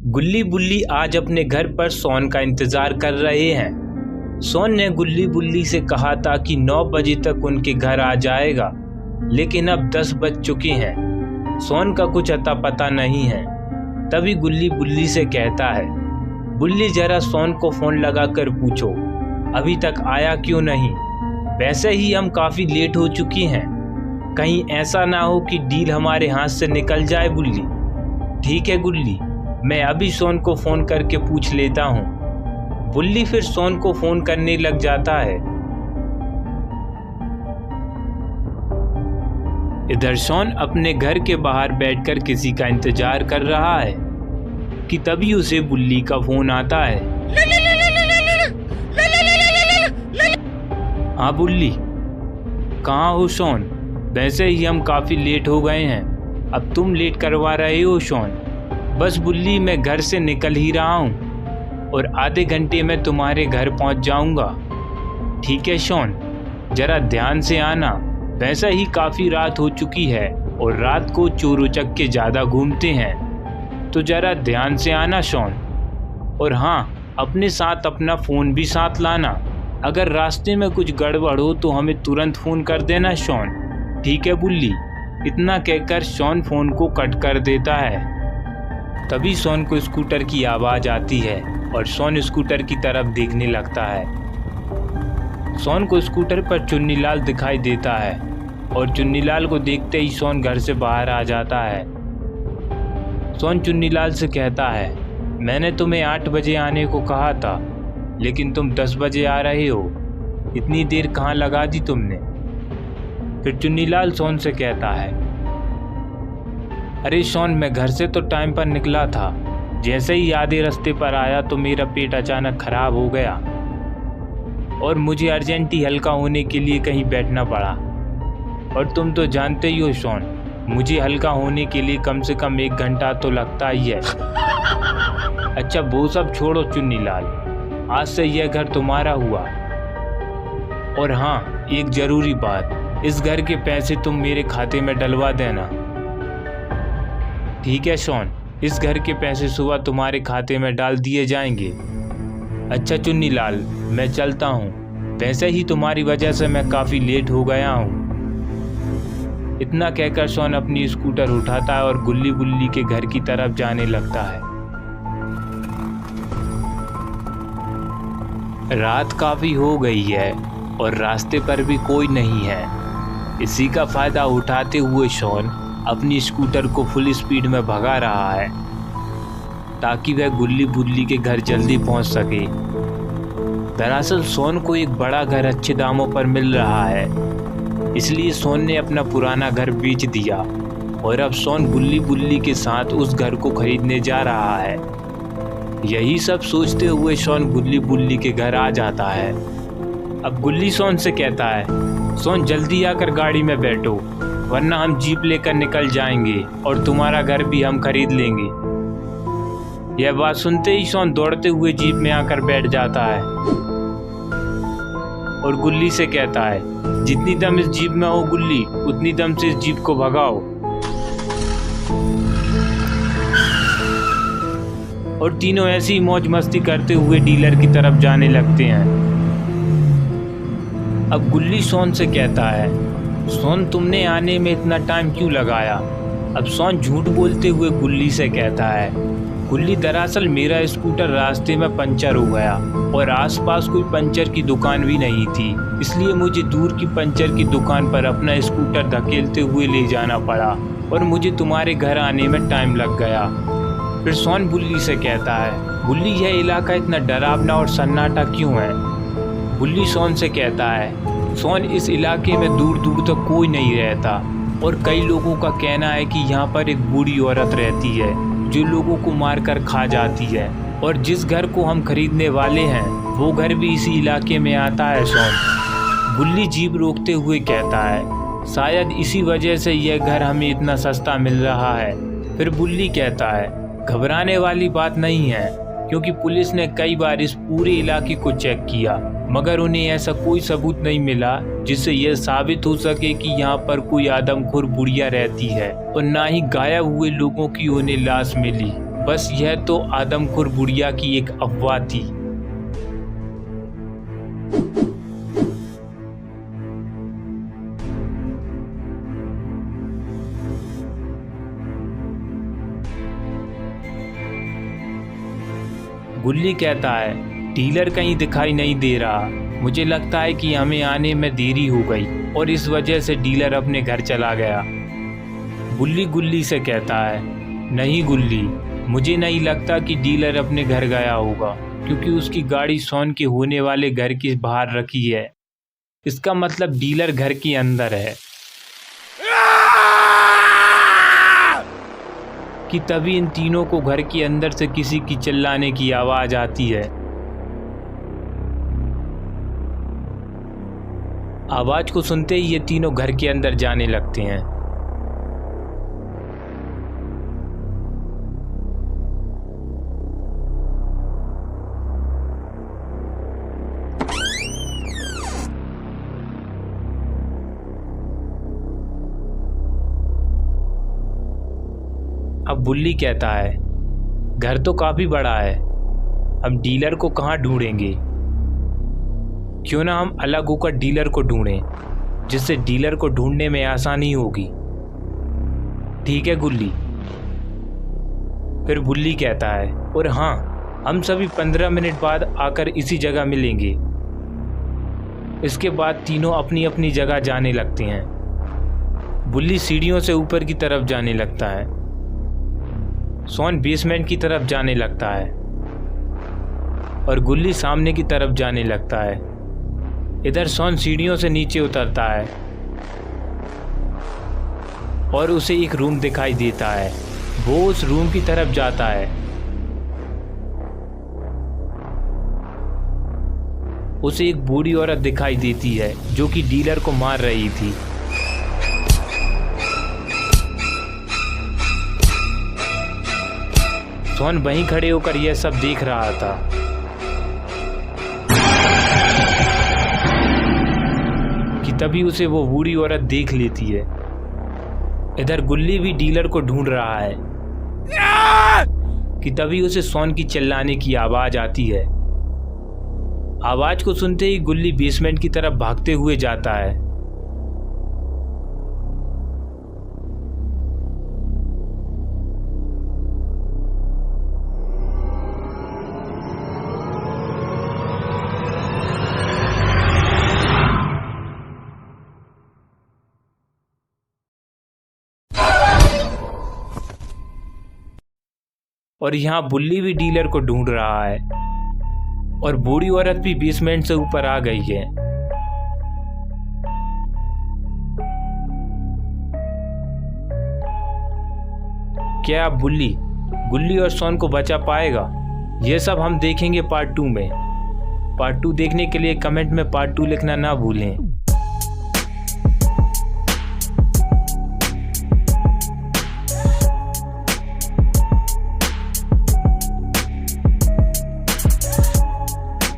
गुल्ली बुल्ली आज अपने घर पर सोन का इंतजार कर रहे हैं। सोन ने गुल्ली बुल्ली से कहा था कि 9 बजे तक उनके घर आ जाएगा, लेकिन अब 10 बज चुके हैं। सोन का कुछ अता पता नहीं है। तभी गुल्ली बुल्ली से कहता है, बुल्ली जरा सोन को फोन लगाकर पूछो अभी तक आया क्यों नहीं। वैसे ही हम काफी लेट हो चुकी हैं, कहीं ऐसा ना हो कि डील हमारे हाथ से निकल जाए। बुल्ली ठीक है गुल्ली, मैं अभी सोन को फोन करके पूछ लेता हूँ। बुल्ली फिर सोन को फोन करने लग जाता है। इधर सोन अपने घर के बाहर बैठकर किसी का इंतजार कर रहा है कि तभी उसे बुल्ली का फोन आता है। हाँ बुल्ली, कहाँ हो सोन? वैसे ही हम काफी लेट हो गए हैं, अब तुम लेट करवा रहे हो सोन। बस बुल्ली, मैं घर से निकल ही रहा हूँ और आधे घंटे में तुम्हारे घर पहुँच जाऊँगा। ठीक है सोन, जरा ध्यान से आना। वैसे ही काफ़ी रात हो चुकी है और रात को चोर उचक्के ज़्यादा घूमते हैं, तो जरा ध्यान से आना सोन। और हाँ, अपने साथ अपना फ़ोन भी साथ लाना। अगर रास्ते में कुछ गड़बड़ हो तो हमें तुरंत फ़ोन कर देना सोन। ठीक है बुल्ली। इतना कहकर सोन फ़ोन को कट कर देता है। तभी सोन को स्कूटर की आवाज़ आती है और सोन स्कूटर की तरफ देखने लगता है। सोन को स्कूटर पर चुन्नीलाल दिखाई देता है और चुन्नीलाल को देखते ही सोन घर से बाहर आ जाता है। सोन चुन्नीलाल से कहता है, मैंने तुम्हें 8 बजे आने को कहा था, लेकिन तुम 10 बजे आ रहे हो। इतनी देर कहाँ लगा दी तुमने? फिर चुन्नीलाल सोन से कहता है, अरे सोन, मैं घर से तो टाइम पर निकला था। जैसे ही आधे रास्ते पर आया तो मेरा पेट अचानक खराब हो गया और मुझे अर्जेंटी हल्का होने के लिए कहीं बैठना पड़ा। और तुम तो जानते ही हो सोन, मुझे हल्का होने के लिए कम से कम 1 घंटा तो लगता ही है। अच्छा वो सब छोड़ो चुन्नीलाल, आज से यह घर तुम्हारा हुआ। और हाँ, एक ज़रूरी बात, इस घर के पैसे तुम मेरे खाते में डलवा देना। ठीक है सोन, इस घर के पैसे सुबह तुम्हारे खाते में डाल दिए जाएंगे। अच्छा चुन्नीलाल, मैं चलता हूँ। वैसे ही तुम्हारी वजह से मैं काफ़ी लेट हो गया हूँ। इतना कहकर सोन अपनी स्कूटर उठाता है और गुल्ली बुल्ली के घर की तरफ जाने लगता है। रात काफ़ी हो गई है और रास्ते पर भी कोई नहीं है। इसी का फ़ायदा उठाते हुए सोन अपनी स्कूटर को फुल स्पीड में भगा रहा है ताकि वह गुल्ली बुल्ली के घर जल्दी पहुंच सके। दरअसल सोन को एक बड़ा घर अच्छे दामों पर मिल रहा है, इसलिए सोन ने अपना पुराना घर बेच दिया और अब सोन गुल्ली बुल्ली के साथ उस घर को खरीदने जा रहा है। यही सब सोचते हुए सोन गुल्ली बुल्ली के घर आ जाता है। अब गुल्ली सोन से कहता है, सोन जल्दी आकर गाड़ी में बैठो, वरना हम जीप लेकर निकल जाएंगे और तुम्हारा घर भी हम खरीद लेंगे। यह बात सुनते ही सोन दौड़ते हुए जीप में आकर बैठ जाता है और गुल्ली से कहता है, जितनी दम इस जीप में हो गुल्ली, उतनी दम से इस जीप को भगाओ। और तीनों ऐसी ही मौज मस्ती करते हुए डीलर की तरफ जाने लगते हैं। अब गुल्ली सोन से कहता है, सोन तुमने आने में इतना टाइम क्यों लगाया? अब सोन झूठ बोलते हुए गुल्ली से कहता है, गुल्ली दरअसल मेरा स्कूटर रास्ते में पंचर हो गया और आसपास कोई पंचर की दुकान भी नहीं थी, इसलिए मुझे दूर की पंचर की दुकान पर अपना स्कूटर धकेलते हुए ले जाना पड़ा और मुझे तुम्हारे घर आने में टाइम लग गया। फिर सोन बुल्ली से कहता है, बुल्ली यह इलाका इतना डरावना और सन्नाटा क्यों है? बुल्ली सोन से कहता है, सोन इस इलाके में दूर दूर तक कोई नहीं रहता और कई लोगों का कहना है कि यहाँ पर एक बूढ़ी औरत रहती है जो लोगों को मारकर खा जाती है, और जिस घर को हम खरीदने वाले हैं वो घर भी इसी इलाके में आता है सोन। बुल्ली जीप रोकते हुए कहता है, शायद इसी वजह से यह घर हमें इतना सस्ता मिल रहा है। फिर बुल्ली कहता है, घबराने वाली बात नहीं है, क्योंकि पुलिस ने कई बार इस पूरे इलाके को चेक किया, मगर उन्हें ऐसा कोई सबूत नहीं मिला जिससे यह साबित हो सके कि यहाँ पर कोई आदमखोर बुढ़िया रहती है, और ना ही गायब हुए लोगों की उन्हें लाश मिली। बस यह तो आदमखोर बुढ़िया की एक अफवाह थी। गुल्ली कहता है, डीलर कहीं दिखाई नहीं दे रहा। मुझे लगता है कि हमें आने में देरी हो गई और इस वजह से डीलर अपने घर चला गया। बुल्ली गुल्ली से कहता है, नहीं गुल्ली, मुझे नहीं लगता कि डीलर अपने घर गया होगा, क्योंकि उसकी गाड़ी शॉन के होने वाले घर के बाहर रखी है। इसका मतलब डीलर घर के अंदर है। कि तभी इन तीनों को घर के अंदर से किसी की चिल्लाने की आवाज आती है। आवाज को सुनते ही ये तीनों घर के अंदर जाने लगते हैं। अब बुल्ली कहता है, घर तो काफी बड़ा है, हम डीलर को कहाँ ढूंढेंगे? क्यों ना हम अलग होकर डीलर को ढूंढें, जिससे डीलर को ढूंढने में आसानी होगी। ठीक है गुल्ली। फिर बुल्ली कहता है, और हाँ, हम सभी 15 मिनट बाद आकर इसी जगह मिलेंगे। इसके बाद तीनों अपनी अपनी जगह जाने लगते हैं। बुल्ली सीढ़ियों से ऊपर की तरफ जाने लगता है। शॉन बेसमेंट की तरफ जाने लगता है और गुल्ली सामने की तरफ जाने लगता है। इधर शॉन सीढ़ियों से नीचे उतरता है और उसे एक रूम दिखाई देता है। वो उस रूम की तरफ जाता है। उसे एक बूढ़ी औरत दिखाई देती है जो कि डीलर को मार रही थी। शॉन वहीं खड़े होकर यह सब देख रहा था। कि तभी उसे वो बूढ़ी औरत देख लेती है। इधर गुल्ली भी डीलर को ढूंढ रहा है कि तभी उसे शॉन की चिल्लाने की आवाज आती है। आवाज को सुनते ही गुल्ली बेसमेंट की तरफ भागते हुए जाता है। और यहाँ बुल्ली भी डीलर को ढूंढ रहा है और बूढ़ी औरत भी बेसमेंट से ऊपर आ गई है। क्या अब बुल्ली गुल्ली और शॉन को बचा पाएगा? यह सब हम देखेंगे पार्ट 2 में। पार्ट 2 देखने के लिए कमेंट में पार्ट 2 लिखना ना भूलें।